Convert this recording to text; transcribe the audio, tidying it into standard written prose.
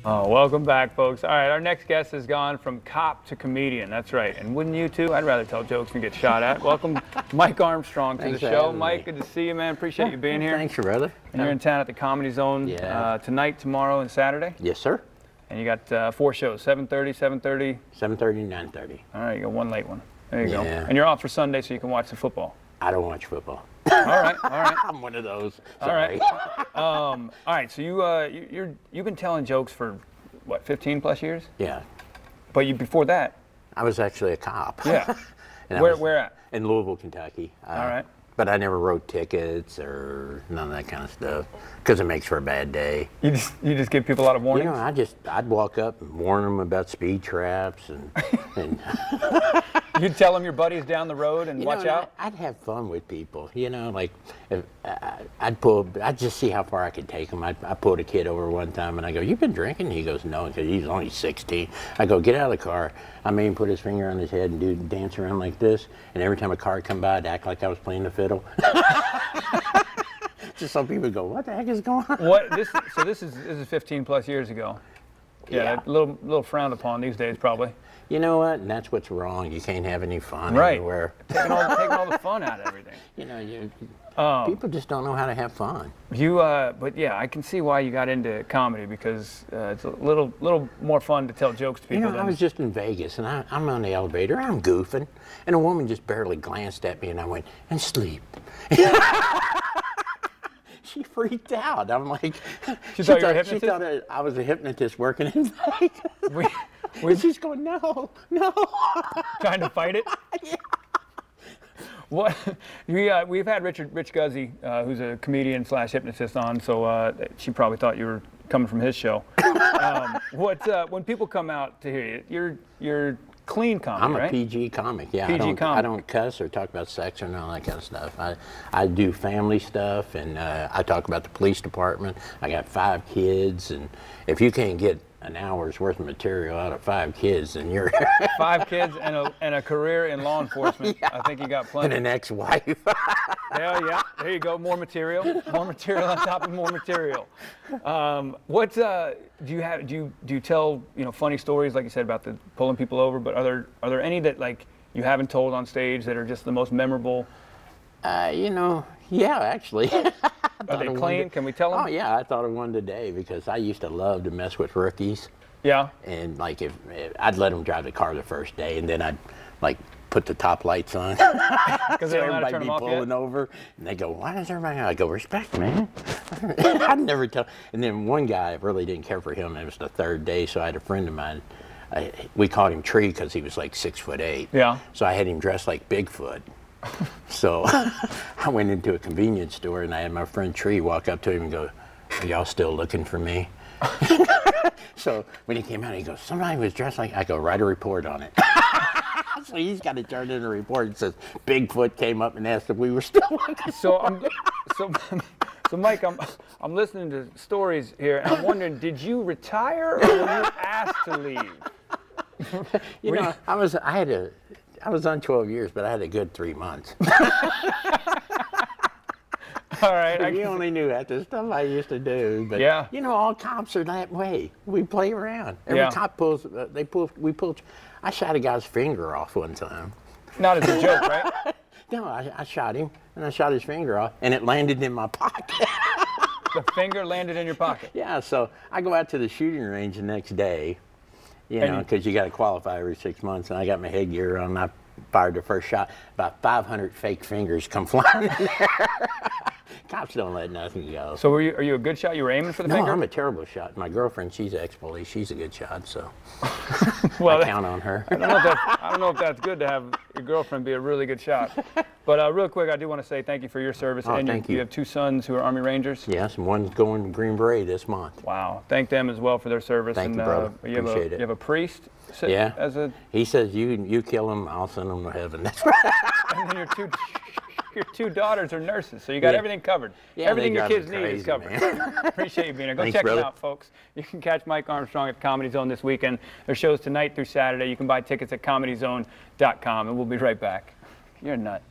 Oh, welcome back, folks. All right, our next guest has gone from cop to comedian. That's right. And wouldn't you too? I'd rather tell jokes than get shot at. Welcome, Mike Armstrong, to Thanks the for show. having Mike, me. good to see you, man. Appreciate you being here. Thanks, brother. And you're in town at the Comedy Zone tonight, tomorrow, and Saturday. Yes, sir. And you got 4 shows: 7:30, 7:30. 7:30, 9:30. All right, you got one late one. There you go. Yeah. And you're off for Sunday, so you can watch the football. I don't watch football. All right, all right. I'm one of those. All right. Sorry. All right. So you've been telling jokes for what, 15 plus years? Yeah. But before that. I was actually a cop. Yeah. And Where at? In Louisville, Kentucky. All right. But I never wrote tickets or none of that kind of stuff because it makes for a bad day. You just give people a lot of warnings? You know, I'd walk up and warn them about speed traps and You'd tell them your buddy's down the road and watch out? I'd have fun with people, you know, like if, I'd just see how far I could take them. I pulled a kid over one time and I go, "You been drinking?" He goes, "No," because he's only 16. I go, "Get out of the car." I made him put his finger on his head and dance around like this. And every time a car come by, I'd act like I was playing the fiddle. Just so people go, "What the heck is going on?" So this is 15 plus years ago. Yeah. Yeah. A little frowned upon these days, probably. You know what? And that's what's wrong. You can't have any fun Right. anywhere. Taking all the fun out of everything. You know, people just don't know how to have fun. But yeah, I can see why you got into comedy, because it's a little more fun to tell jokes to people. You know, I was just in Vegas, and I'm on the elevator, I'm goofing, and a woman just barely glanced at me, and I went, "And sleep." She freaked out. I'm like, She thought you were a hypnotist? She thought I was a hypnotist working in Vegas. She's going, "No, no." Trying to fight it? Yeah. What? We've had Rich Guzzi, who's a comedian / hypnotist, on, so she probably thought you were coming from his show. When people come out to hear you, you're clean comic, I'm a right? PG comic, yeah. PG comic. I don't cuss or talk about sex or none of that kind of stuff. I do family stuff, and I talk about the police department. I got 5 kids, and if you can't get an hour's worth of material out of 5 kids, then you're 5 kids and a career in law enforcement. Yeah. I think you got plenty. And an ex-wife. Hell yeah! There you go. More material on top of more material. Do you tell funny stories, like you said, about the pulling people over? But are there any that like you haven't told on stage that are just the most memorable? Yeah, actually. Are they clean? Can we tell them? Oh yeah, I thought of one today because I used to love to mess with rookies. Yeah. And like if I'd let them drive the car the first day, and then I'd like put the top lights on. Because so everybody be pulling over, and they go, "Why does everybody?" I go, "Respect, man." I'd never tell. And then one guy, I really didn't care for him. It was the 3rd day, so I had a friend of mine. We called him Tree because he was like 6'8". Yeah. So I had him dressed like Bigfoot. So I went into a convenience store, and I had my friend Tree walk up to him and go, "Are y'all still looking for me?" So when he came out, he goes, "Somebody was dressed like..." I go, "Write a report on it." So he's got to turn in a report. It says Bigfoot came up and asked if we were still looking. So Mike, I'm listening to stories here, and I'm wondering, did you retire or were you asked to leave? You know, I was on 12 years, but I had a good 3 months. All right. You only knew that the stuff I used to do, but yeah. You know, all cops are that way. We play around. Every cop pulls. We pulled. I shot a guy's finger off one time. Not as a joke, right? No, I shot him, and I shot his finger off, and it landed in my pocket. The finger landed in your pocket. Yeah. So I go out to the shooting range the next day. You know, because you got to qualify every 6 months, and I got my headgear on. And I fired the first shot. About 500 fake fingers come flying in there. Cops don't let nothing go. So are you a good shot? You were aiming for the finger? No, I'm a terrible shot. My girlfriend, she's ex-police. She's a good shot, so well, I count on her. I don't know if that's good to have your girlfriend be a really good shot. But real quick, I do want to say thank you for your service. Oh, and thank you. You have 2 sons who are Army Rangers? Yes, and one's going to Green Beret this month. Wow. Thank them as well for their service. Thank you, brother. Appreciate it. You have a priest? Yeah. He says, you kill him, I'll send him to heaven. That's right. And then your 2 daughters are nurses, so you got everything covered. Yeah, everything your kids need is covered. Appreciate you being here. Go Thanks, check brother. them out, folks. You can catch Mike Armstrong at the Comedy Zone this weekend. Their shows tonight through Saturday. You can buy tickets at comedyzone.com, and we'll be right back. You're a nut.